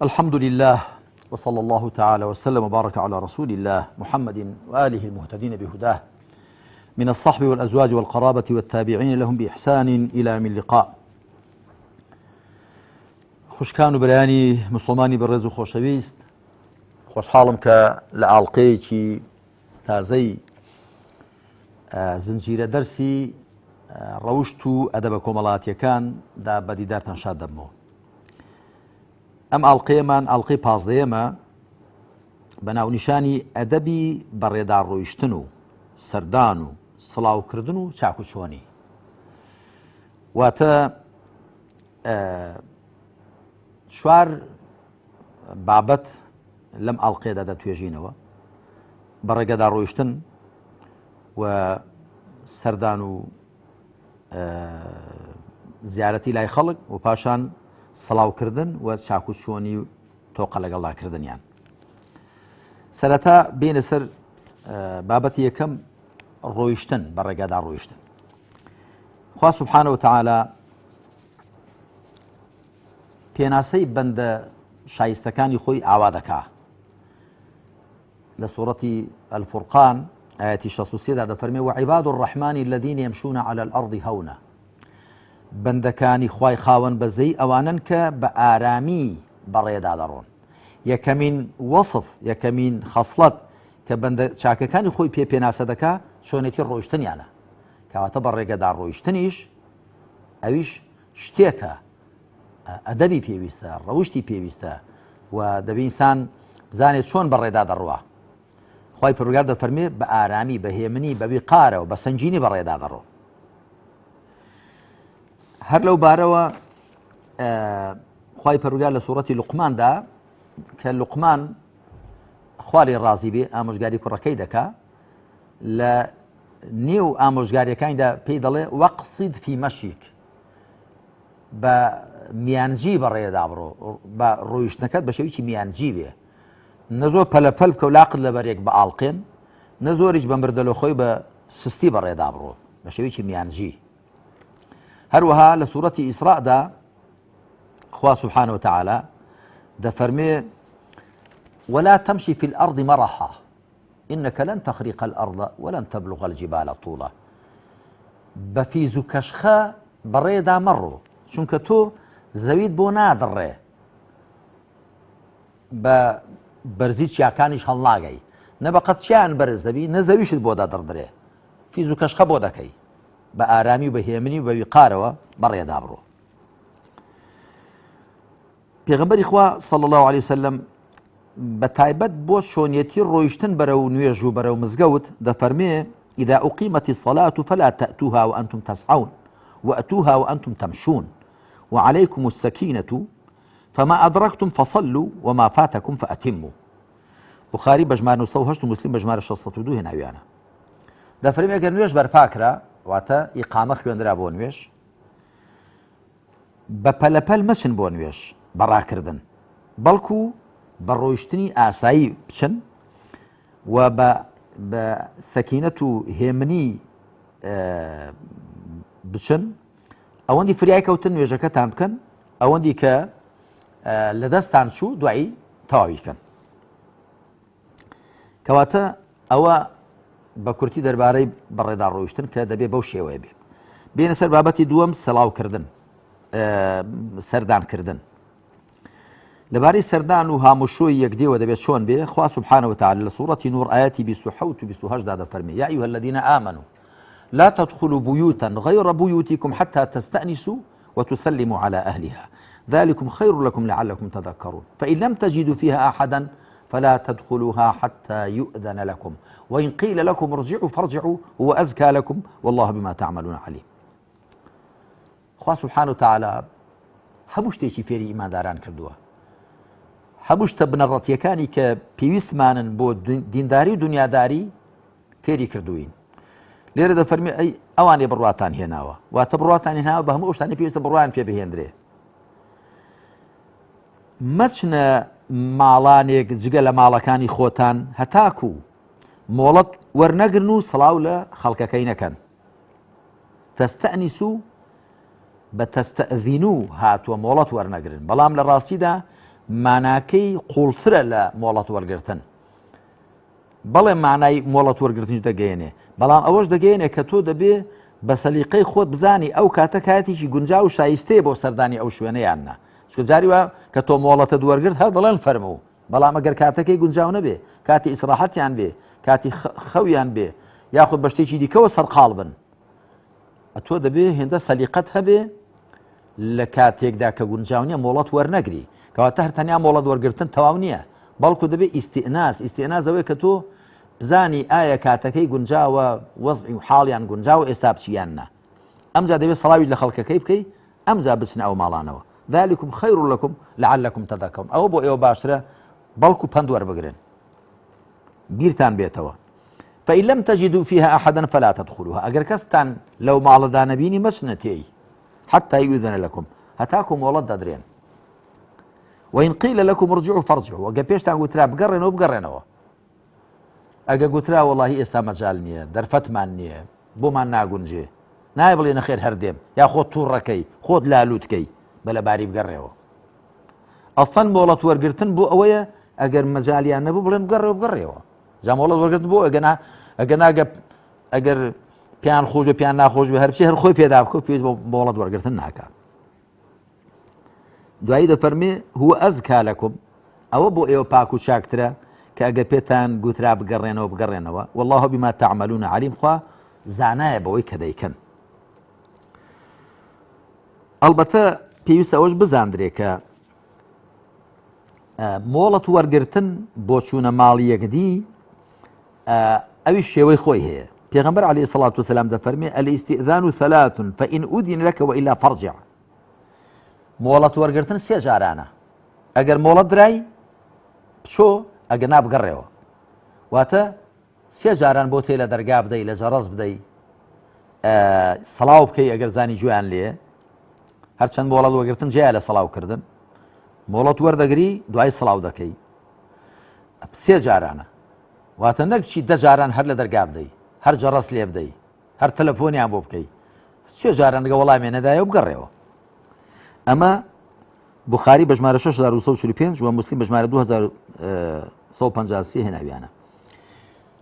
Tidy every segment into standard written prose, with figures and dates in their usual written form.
الحمد لله وصلى الله تعالى وسلم وبارك على رسول الله محمد وآله المهتدين بهداه من الصحب والأزواج والقرابة والتابعين لهم بإحسان إلى يوم اللقاء. خوشکان و برایانی مسلمانی بەڕێز و خۆشەویست، خۆشحاڵم کە لە ئاڵلقەیەکی تازەی زنجیرە دەرسی ڕەوشت و ئەدەبە کۆمەڵاتیەکاندا بەدیدارتان شاد دەبمەوە. ئەم ئاڵلقەیەمان ئاڵلقەی پازدەیەمە بە ناونیشانی ئەدەبی بەڕێدا ڕۆیشتن و سەردان و سڵاوکردن و چاکوچۆنی. واتە چوار بابەت لەم ئاڵلقەیەدا دەتوێژینەوە: بەڕێگەدا ڕۆیشتن و سەردان و زیارەتی لای خەڵک و پاشان سڵاوکردن و چاکوچۆنی و تۆقە لەگەڵداکردنیان. سەرەتا بێنە سەر بابەتی یەکەم، ڕۆیشتن، بەڕێگەدا ڕۆیشتن. خوا سوبحانەوە وتەعالە پێناسەی بەندە شایستەکانی خۆی ئاوا دەکا. لە سوورەتی الفورقان ئاەتی 63دا دەفەرمێ: وعیباد الرحمن الذين يمشون على الأرض هونا. بەندەکانی خوای خاوەن بەزەی ئەوانن کە بە ئارامی بەڕێدا دەڕۆن. یەکەمین وەصف، یەکەمین خەسڵەت کە بەندە چاکەکانی خۆی پێناسە دەکا چۆنێتی ڕۆیشتنیانە. کەواتە بەڕێگەدا ڕۆیشتنیش ئەویش شتێکە، ئەدەبی پێویستە، ڕەوشتی پێویستە و دەبێ ئینسان بزانێت چۆن بەڕێدا دەڕوە. خوای پەروەردگار دەفەرمێ بە ئارامی، بە هێمنی، بە ویقارەوە، بە سەنجینی بەڕێدا دەڕۆ. هەر لەو بارەوە خوای پەروەردگار لە سوورەتی لوقماندا کە لوقمان خوا لێی ڕازی بێ ئامۆژگاری کوڕەکەی دەکا، لە نێو ئامۆژگاریەکانیدا پێی دەڵێ وەقسید فی مەشیک، بە میانجی بەڕێدا بڕۆ، بە ڕۆیشتنەکەت بە شێوەیەکی میانجی بێ، نە زۆر پەلەپەل بکە و لاقت لەبەرێک بە ئاڵقێن، نە زۆریش بە مردەلۆخۆی بە سستی بەڕێدا بڕۆ، بە شێوەیەکی میانجی. هەروەها لە سوورەتی ئیسراءدا خوا سوبحانەوە وتەعالە دەفەرمێ: ولا تمشي في الأرض مرحا إنك لن تخرق الأرض ولن تبلغ الجبال طولا. بەفیز و کەشخە بەڕێدا مەڕۆ، چونکە تۆ زەویت بۆ نادڕێ، بە بەرزی چیاکانیش هەڵناگەی، نە بە قەتچیان بەرز دەبی، نە زەویشت بۆ دادڕدرێ، فیز و کەشخە بۆ دەکەی، بە ئارامی و بە هێمنی و بە ویقارەوە بەڕێدا بڕۆ. پێغەمبەری خوا صلی الله علیه وسلم بە تایبەت بۆ شۆنیەتی ڕۆیشتن بەرەو نوێژ و بەرەو مزگەوت دەفەرمێ: إذا أقيمت الصلاة فلا تأتوها وأنتم تسعون وأتوها وأنتم تمشون وعليكم السكينة فما أدركتم فصلوا وما فاتكم فأتموا. بخاري بجمار 908 ومسلم بجمار 602 هێناویانە. دەفەرمێ ئەگەر نوێژ بەرپاکرا، واتە ئیقامە خوێندرا بۆ نوێژ، بە پەلەپەل مەچن بۆ نوێژ بەڕاکردن، بەڵکو بە ڕۆیشتنی ئاسایی بچن و بە سەکینەت و هێمنی بچن، ئەوەندی فریای کەوتن نوێژەکەتان بکەن، ئەوەندی کە لە دەستان چوو دوایی تەواوی بکەن. کەواتە ئەوە بە کورتی دەربارەی بەڕێدا ڕۆیشتن کە دەبێ بەو شێوەیە بێت. بێنە سەر بابەتی دووەم، سەڵاوکردن، سەردانکردن. لەبارەی سەردان و هاموشۆی یەکدێوە دەبێت چۆن بێ. خوا سوبحانەوە وتەعالە لە سوورەتی نور ئاەتی 27 و 28دا دەفەرمێ: یا ئەیها الذین آمنوا لا تدخلوا بيوتا غير بيوتكم حتى تستأنسوا وتسلموا على أهلها ذلكم خير لكم لعلكم تذكرون فإن لم تجدوا فيها أحدا فلا تدخلوها حتى يؤذن لكم وإن قيل لكم ارجعوا فارجعوا هو أزكى لكم والله بما تعملون عليم. خوا سبحانه وتعالى هەموو شتێکی فێری ئیمانداران کردووە، هەموو شتە بنەڕەتیەکانی کە پێویستمانن بۆ دینداری و دنیاداری فێری کردوین. لێرە دەفەرمێ ئەی ئەوانێ بڕواتان هێناوە، واتە بڕواتان هێناوە بە هەموو شتانی پێویستە بڕوایان پێ بهێندرێ. مەچنە ماڵانێک جگە لە ماڵەکانی خۆتان هەتاکو مۆڵەت وەرنەگرن و سڵاو لە خەڵکەکەی نەکەن. تەستەئنیسوا بە تەستەئذینوا هاتووە مۆڵەت وەرنەگرن، بەڵام لە ڕاستیدا ماناکەی قوڵترە لە مۆڵەت وەرگرتن بەڵێ مانای مۆڵەت وەرگرتنش دەگەێنێ بەڵام ئەوەش دەگەێنێ کە تۆ دەبێ بە سەلیقەی خۆت بزانی ئەو کاتە کاتێکی گونجاو و شایستەیە بۆ سەردانی ئەو شوێنەیاننا چکە جاری وە کە تۆ مۆڵەتت وەرگرت هەر دەڵێن فەرموو بەڵام ئەگەر کاتەکەی گونجاو نەبێ کاتی ئیسراحەتیان بێ کاتی خەویان بێ یاخود بە شتێکی دیکەوە سەرقاڵ بن تۆ دەبێ هێندە سەلیقەت هەبێ لە کاتێکدا کە گونجاو نییە مۆڵەت وەرنەگری کەواتە هەر تەنیا مۆڵەت وەرگرتن تەواو نییە بەڵکو دەبێ ئیستئناس ئەوەیە کە تۆ بزانی ئایا کاتەکەی گونجاوە وەزعی و حاڵیان گونجاوە ئێستا بچیاننا ئەمجا دەبێت سەڵاوی لە خەڵکەکەی بکەی ئەمجا بچنە ئەو ماڵانەوە ذلكم خير لكم لعلكم تذكرون ئەوە بۆ ئێوە باشترە بەڵکو پند وەربگرن بیرتان بێتەوە فإن لم تجدوا فيها أحدا فلا تدخلوها ئەگەر کەستان لەو ماڵەدا نەبینی مەچنە تێی حتى يؤذن لكم هەتاکو مۆڵەت دەدرێن وإن قيل لكم ارجعوا فارجعوا ئەگە پێشتان گوترا بگەڕێنەوە بگەڕێنەوە ئەگە گوترا وەڵاهی ئێستا مەجال نییە دەرفەتمان نییە بۆمان ناگونجێ نایە بڵێ نەخێر هەردێم یا خۆت تووڕەکەی خۆت لالووتکەی بەلەباری بگەڕێەوە ئەسڵەن مۆڵەت وەرگرتن بۆ ئەوەیە ئەگەر مەجالیان نەبوو بڵێن بگەڕێەوە جا مۆڵەت وەرگرتن بۆ ئەگەر پیان خۆش بە پیان ناخۆش بە هەرچی هەر خۆی پێدا بکە پێویست بۆ مۆڵەت وەرگرتن ناکە دوایی دەفەرمێ هو ئەزکا لەکم ئەوە بۆ ئێوە پاک و چاکترە کە ئەگەر پێتان گوترا بگەڕێنەوە والله بما تعملون علیم خوا زانایە بەوەی کە دەیکەن ئەلبەتە پێویستە ئەوەش بزاندرێ کە مۆڵەت وەرگرتن بۆ چوونە ماڵی یەکدی ئەوی شێوەی خۆی هەیە پێغەمبەر عەلەیهی سەڵات وسەلام دەفەرمێ الاستئذان ثلاث فإن أذن لك وإلا فارجع مۆڵەت وەرگرتن سێ جارانە ئەگەر مۆڵەت درای بچۆ ئەگەر نابگەڕێەوە واتە سێ جاران بۆ تێ لە دەرگا بدەی لە جەڕەس بدەی سەڵاو بکەی ئەگەر زانی گوێیان لێ هەرچەند مۆڵەت وەرگرتن جێیە لە سەڵاوکردن مۆڵەت وەردەگری دوای سەڵاو دەکەی سێ جارانە واتە نەک چی دە جاران هەر لە دەرگا بدەی هەر جەڕەس لێ بدەی هەر تەلەفۆنیان بۆ بکەی سێ جاران لەگە وەڵامی نەدایە و بگەڕێەوە ئەمە بوخاری بە ژمارە 6245 و موسلیم بە ژمارە 2153 هێناویانە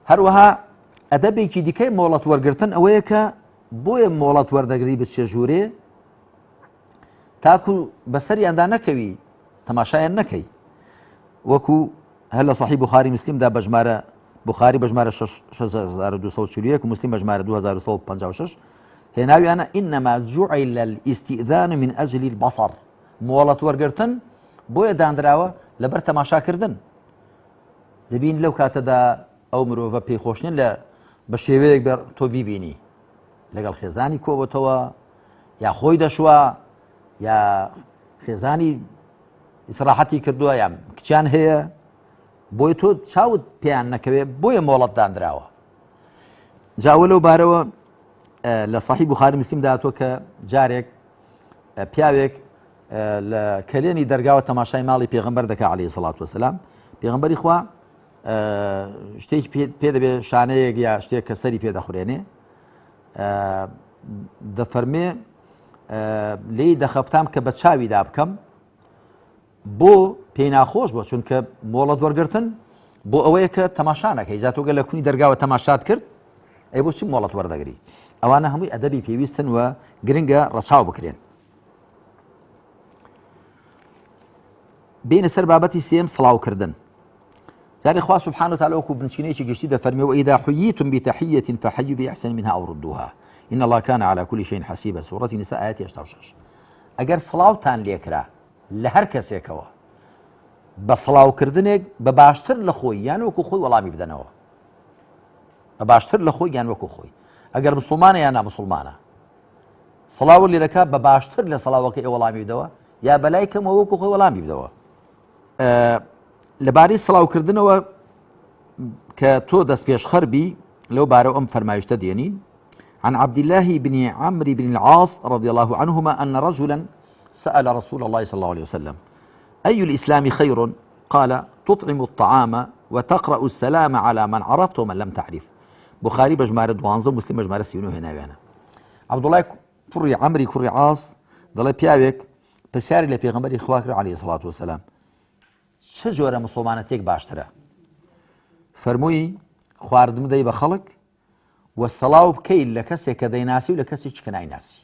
هەروەها ئەدەبێکی دیکەی مۆڵەت وەرگرتن ئەوەیە کە بۆیە مۆڵەت وەردەگری بچێ ژوورێ تاکو بەسەریاندا نەکەوی تەماشایان نەکەی وەکو هەر لە صحیح بوخاری مسلمدا بە ژمارە بوخاری بە ژمارە 6241 و مسلیم بە ژمارە 2156 هێناویانە ئینەما جوعیل الاستئذان من ئەجل البەصەر مۆڵەت وەرگرتن بۆیە دانراوە لەبەر تەماشاکردن دەبین لەو کاتەدا ئەو مرۆڤە پێیخۆشنین لە بە شێوەیەک بەر تۆ بیبینی لەگەڵ خێزانی کۆبەتەوە یا خۆی دەشوە یا خێزانی ئیسراحەتی کردووە یا کچیان هەیە بۆی تۆ چاوت پێیان نەکەوێت بۆیە مۆڵەت دانراوە جاوە لەو بارەوە لە صحیح بوخاری مسلم داهاتوە کە جارێک پیاوێک لە کەلێنی دەرگاوە تەماشای ماڵی پێغەمبەر دەکا عەلەیهی سەڵات وەسەلام پێغەمبەری خوا شتێکی پێ دەبێت شانەیەک یا شتێک کە سەری پێ دەخورێنێ دەفەرمێ لێی دەخەفتام کە بە چاویدا بکەم بۆ پێی ناخۆش بۆ چونکە مۆڵەت وەرگرتن بۆ ئەوەیە کە تەماشانەکەی جاتۆگە لە کونی دەرگاوە تەماشات کرد ئەی بۆچی مۆڵەت وەردەگری ئەوانە هەمووی ئەدەبی پێویستن و گرنگە ڕەچاو بکرێن بینە سەر بابەتی سێم سڵاوکردن جارێ خوا سبحانه وتعالى وەکو بنچینەیەکی گشتی دەفەرمێ وإذا حييتم بتحية فحيوا بأحسن منها أو ردوها إن الله كان على كل شيء حسيبا سورة النساء آية 86 ئەگەر سڵاوتان لێکرا لە هەر کەسێکەوە بە سڵاوکردنێک بە باشتر لە خۆی یان وەکو خۆی وەڵامی بدەنەوە بە باشتر لە خۆی یان وەکو خۆی ئەگەر مسلمانە یان نامسلمانە سڵاو لێرەکە بە باشتر لە سڵاوەکەی وەڵامی بدەوە یا بەلای کەمەوە وەکو خۆی وەڵامی بدەوە لەبارەی سڵاوکردنەوە کە تۆ دەست پێشخەر بی لەو بارەوە ئەم فەرمایشتە دێنین عن عبد الله بن عمرو بن العاص رضي الله عنهما أن رجلا سأل رسول الله صلى الله عليه وسلم أي الإسلام خير؟ قال تطعم الطعام وتقرأ السلام على من عرفت ومن لم تعرف بخاري بجمارة دوانزة مسلم بجمارة سيونو هنا وانا عبد الله كري عمري كري عاص ضل بياوك بسياري لبيغمبري خواكر عليه الصلاة والسلام چه جۆرە مسلمانەتێک باشترە فەرمووی خواردن بدەی بە خەڵک وە سەڵاو بکەیت لە کەسێک کە دەیناسی و لە کەسێکی کە نایناسی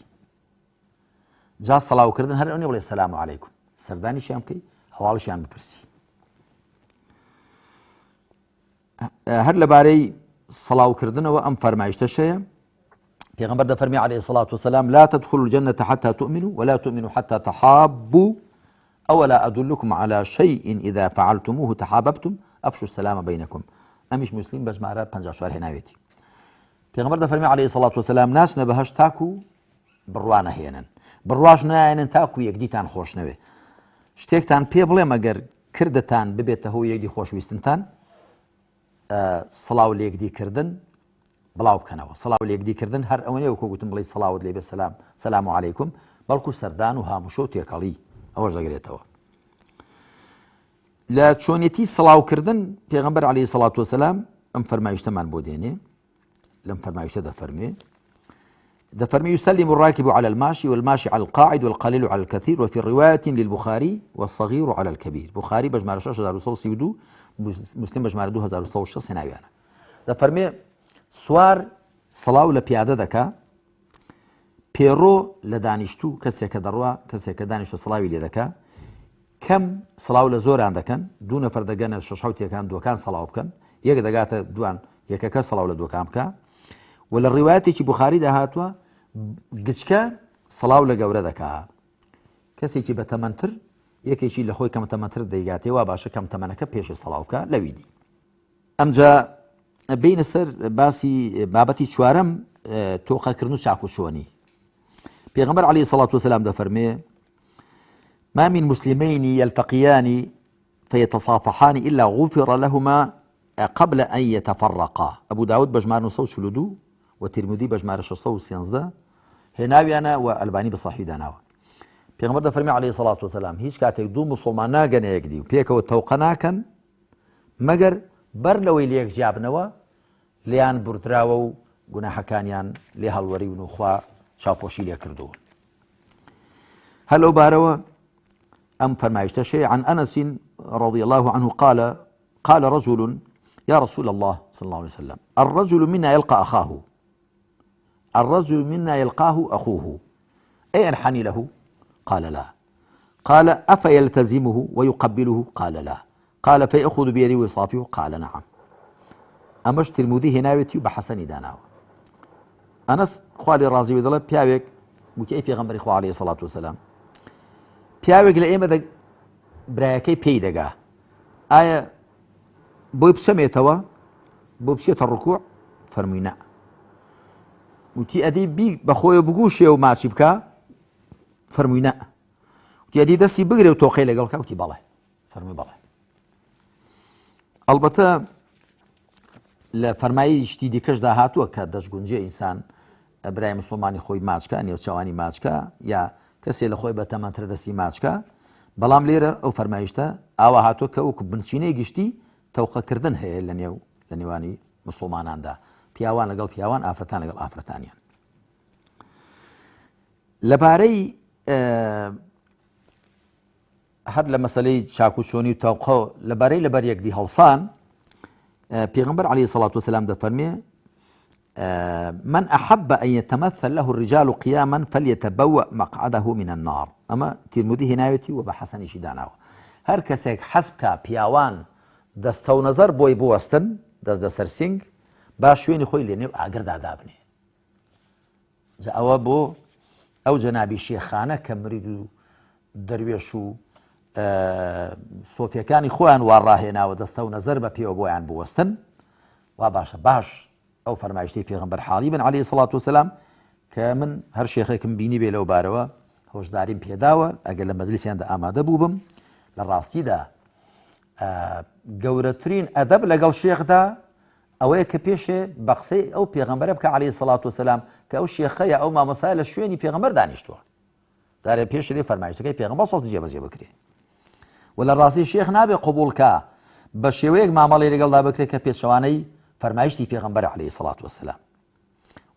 جا سەڵاوکردن هەر ئەوەیە بڵێ سەلام عەلەیکوم سەردانیشیان بکەی هەواڵیشیان بپرسی هەر لەبارەی سەڵاوکردنەوە ئەم فەرمایشتەشەیە پێغەمبەر دەفەرمی عەلەیهی الصەلاة والسلام لا تدخلوا الجنة حتى تؤمنوا ولا تؤمنوا حتى تحابوا أولا أدلكم على شيء إذا فعلتموه تحاببتم أفشوا السلام بينكم ئەمیش مسلیم بەژمارە 54 هێناوێتی پێغەمبەر دەفەرمی عەلەیهی الصەلاة والسلام ناچنە بەهەشت تاکو بڕوا نەهێنن بڕواش نایەنن تاکو یەکدیتان خۆش نەوێ شتێکتان پێ بڵێم ئەگەر کردتان ببێتە هۆی یەکدی خۆشویستنتان سڵاو لە یەکدیکردن بڵاو بکەنەوە سڵاو لە یەکدیکردن هەر ئەوەیە وەکو گوتم بڵێ سڵاوت لێ بێ سەلام عەلەیکوم بەڵکو سەردان و هاموشە و تێکەڵی ئەوەش دەگرێتەوە لە چۆنیەتی سڵاوکردن پێغەمبەر عەلەیهی الصەلاة والسلام ئەم فەرمایشتەمان بۆ دێنێ لەم فەرمایشتە دەفەرمێ يسلم الراكب على الماشي والماشي على القاعد والقليل على الكثير وفي رواية للبخاري والصغير على الكبير بخاري بجمار 6132 مسلم بجمار 2106 هێناویانە دەفەرمێ سوار سڵاو لە پیادە دەکا پێڕۆ لە دانیشتوو کەسێکە دەڕوا کەسێکە دانیشتە سڵاوی لێ دەکا کەم سڵاو لە زۆران دەکەن دوو نەفەر دەگەنە شەشەوتێکان دووەکان سەڵاو بکەن یەک دەگاتە دوان یەکەکە سەڵاو لە دووەکان بکە و لە ڕیوایەتێکی بوخاری داهاتووە گچکە سڵاو لە گەورە دەکا کەسێکی بە تەمەنتر یەکێکی لە خۆی کەم تەمەنتر دەیگاتێەوە باشە کەم تەمەنەکە پێشی سەڵاو بکە لەویدی ئەمجا بینە سەر باسی بابەتی چوارەم تۆقەکردن و چاکوچۆنی پێغەمبەر عەلەیهی الصەلاة والسلام دەفەرمێ ما من مسلمين يلتقيان فيتصافحان إلا غفر لهما قبل أن يتفرقا أبو داود بجمار 942 وترمذي بجمار 613 هێناویانە و ئەلبانی بە صحیح داناوە پێغەمبەر دەفەرمێ عەلەیهی الصەلاة والسلام هیچ کاتێک دوو مسلمان ناگەنە یەکدی و پێکەوە تەوقە ناکەن مەگەر بەر لەوەی لە یەکجیابنەوە لیان بورتراوە و گوناحەکانیان لێ هەڵوەریون و خوا چاوپۆشی لێ کردووە هەر لەو بارەوە أم فرمايشتشي عن أنس رضي الله عنه قال رجل يا رسول الله صلى الله عليه وسلم الرجل منا يلقى أخاه الرجل منا يلقاه أخوه أي أنحني له قال لا قال أفيلتزمه ويقبله قال لا قال فيأخذ بيده ويصافحه قال نعم أمش ترمذي هناوتي بحسن داناو أنس خوالي رازي بدله بياوك وتي پیغمبر خو عليه الصلاة والسلام پیاوێک لە ئێمە برایەکەی پێی دەگا ئایا بۆی بچەمێتەوە بۆ بچێتە ڕوکوع فەرمووی نە وتی ئەدی بی بەخۆیە بگووشێ و ماچی بکە فەرمووی نە وتی ئەدی دەستی بگرێ و تۆقەی لەگەڵ کە وتی بەڵێ فەرمووی بەڵێ ئەڵبەتە لە فەرمایی شتی دیکەشدا هاتووە کە دەستگونجێ ئینسان برای مسلمانی خۆی ماچکە نێوچەوانی ماچکە یا کەسێ لە خۆی بە تەمەنتر دەستی ماچکە بەڵام لێرە ئەو فەرمایشتە ئاوا هاتووە کە وەکو بنچینەی گشتی تەوقەکردن هەیە لە نێوانی مسلماناندا پیاوان لەگەڵ پیاوان ئافرەتان لەگەڵ ئافرەتانیان لەبارەی هەر لە مەسەلەی چاکوچۆنی و تەوقە لەبارەی لەبەر یەکدی هەڵسان پێغەمبەر عەلەیهی الصەلاة والسلام دەفەرمێ من أحب أن يتمثل له الرجال قياما فليتبوأ مقعده من النار أما ترمذي هنايتي وبحسن شدانه هر كسك حسبك بياوان دستو نظر بوي بوستن دست سرسنگ باشوين خوي لنيو أقرد عذابني جا أو بو أو جنابي شيخانة كمريد درويشو صوفيا كان خوان وراهنا ودستو نظر ببيو بويان بوستن وباش ئەو فەرمایشتەی پێغەمبەر حاڵی بن عەلەیهی الصەلاة والسلام کە من هەر شێخێکم بینی بێ لەو بارەوە هۆشداریم پێداوە ئەگەر لە مەجلیسیاندا ئامادە بوو بم لە ڕاستیدا گەورەترین ئەدەب لەگەڵ شێخدا ئەوەیە کە پێشێ بە قسەی ئەو پێغەمبەرە بکە عەلەیهی الصەلاة والسلام کە ئەو شێخەیە ئەو مامۆستایە لە شوێنی پێغەمبەر دانیشتووە دارێ پێش لێ فەرمایشتەکەی پێغەمبەر سەڵ جێبەجێ بکرێ و لە ڕاستی شێخ نابێ قبوڵکە بە شێوەیەک مامەڵەی لەگەڵدا بکرێت کە پێچەوانەی فرمايشتي پیغمبر عليه الصلاة والسلام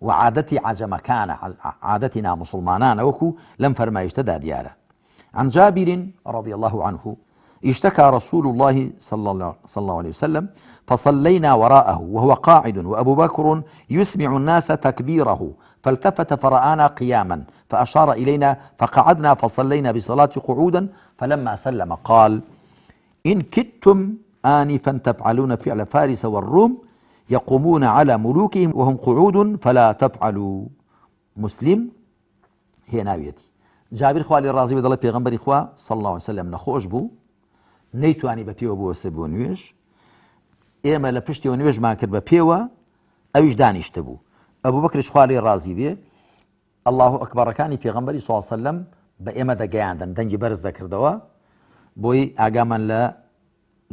وعادتي عجمكان عادتنا مسلمانان وكو لم فرمايشت دا ديارة عن جابر رضي الله عنه اشتكى رسول الله صلى الله عليه وسلم فصلينا وراءه وهو قاعد وأبو بكر يسمع الناس تكبيره فالتفت فرآنا قياما فأشار إلينا فقعدنا فصلينا بصلاة قعودا فلما سلم قال إن كدتم آنفا تفعلون فعل فارس والروم يقومون على ملوكهم وهم قعود فلا تفعلوا. مسلم هي ناويتي جابر خوالي الرازي بدل پیغمبر خوا صلى الله عليه وسلم نخوش بو نەیتوانی بە پێوە بوەستە بۆ نوێژ ئێمە لە پشتیەوە نوێژمان کرد بە پێوە ئەویش دانیشتە بوو ئەبوو بەکرش خوا لێی ڕازی بێ الله ئەکبەرەکانی پێغەمبەری صلی الله علیه وسلم بە ئێمە دەگەیاندن دەنگی بەرز دەکردەوە بۆی ئاگامان لە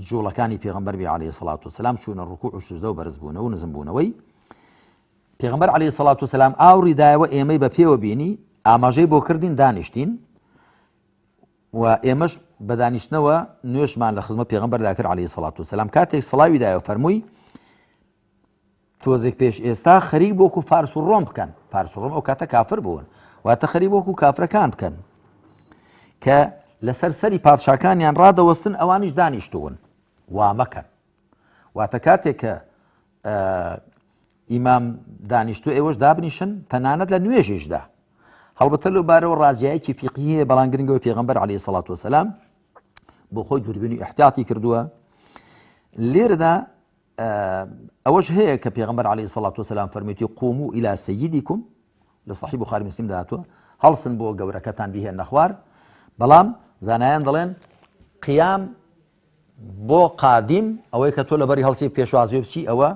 جوڵەکانی پێغەمبەر بێ عەلەیهی سەڵات وسەلام چوونە ڕوکوع و سوجدە و بەرز بوونەوە و نزم بوونەوەی پێغەمبەر عەلەیهی سەڵات وسەلام ئاوری دایەوە ئێمەی بە پێوە بینی ئاماژەی بۆ کردین دانیشتین و ئێمەش بە دانیشتنەوە نوێژمان لە خزمەت پێغەمبەردا کرد عەلەیهی سەڵات وسەلام کاتێک سەڵاوی دایەوە فەرمووی تۆزێک پێش ئێستا خەریک بۆ وەکو فارس و ڕۆم بکەن فارس و ڕۆم ئەو کاتە کافر بوون واتە خەریک بۆ وەکو کافرەکان بکەن کە لەسەر سەری پادشاکانیان ڕادەوەستن ئەوانیش دانیشتوون وا مەکەن واتە کاتێک کە ئیمام دانیشتو ئێوەش دابنیشن تەنانەت لە نوێژیشدا هەڵبەتە لەوبارەوە ڕازیایەکی فیقهیە بەڵام گرنگەوە پێغەمبەر عەلەیهی سەڵات وسەلام بۆ خۆی دووربینی ئیحتیاتی کردووە لێرەدا ئەوەش هەیە کە پێغەمبەر عەلەیهی سەڵات وسەلام فەرموویەتی قوموا إلى سەییدیکم لە صەحیح بوخاری مسلم داهاتووە هەڵسن بۆ گەورەکەتان بیهێنە خوار بەڵام زانایان دەڵێن قیام بۆ قادیم ئەوەی کە تۆ لەبەری هەڵسی پێشوازی بچی ئەوە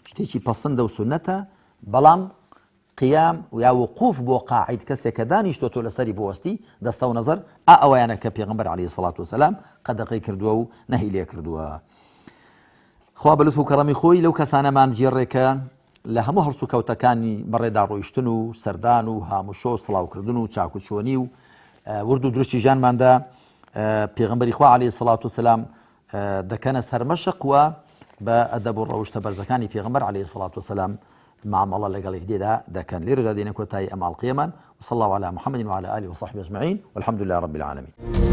شتێکی پەسەندە و سونەتە بەڵام قیام یا وقوف بۆ قاعید کەسێک کە دانیشتۆ تۆ لەسەری بوەستی دەستە و نەزەر ئەوەیانە کە پێغەمبەر عەلەیهی سەڵات وسەلام قەدەغەی کردووە و نەهی لێ کردووە خوا بە لوتف و کەڕەمی خۆی لەو کەسانەمان بجێڕێکە لە هەموو هەڵس و کەوتەکانی بەڕێدا ڕۆیشتن و سەردان و هاموشۆ و سڵاوکردن و چاکوچۆنی و ورد و درشتی ژانماندا پێغەمبەری خوا عەلەیهی سەڵات وسەلام دەکەنە سەرمەشق وە بە ئەدەب و ڕەوشتە بەرزەکانی پێغەمبەر عەلەیهی سەڵات وسەلام معاملة لەگەڵ یەکدیدا دەکەن لێرەدا دێنە کۆتایی ئەم ئاڵقەیەمان وصلى الله على محمد وعلى آله وصحبه أجمعين والحمد لله رب العالمين.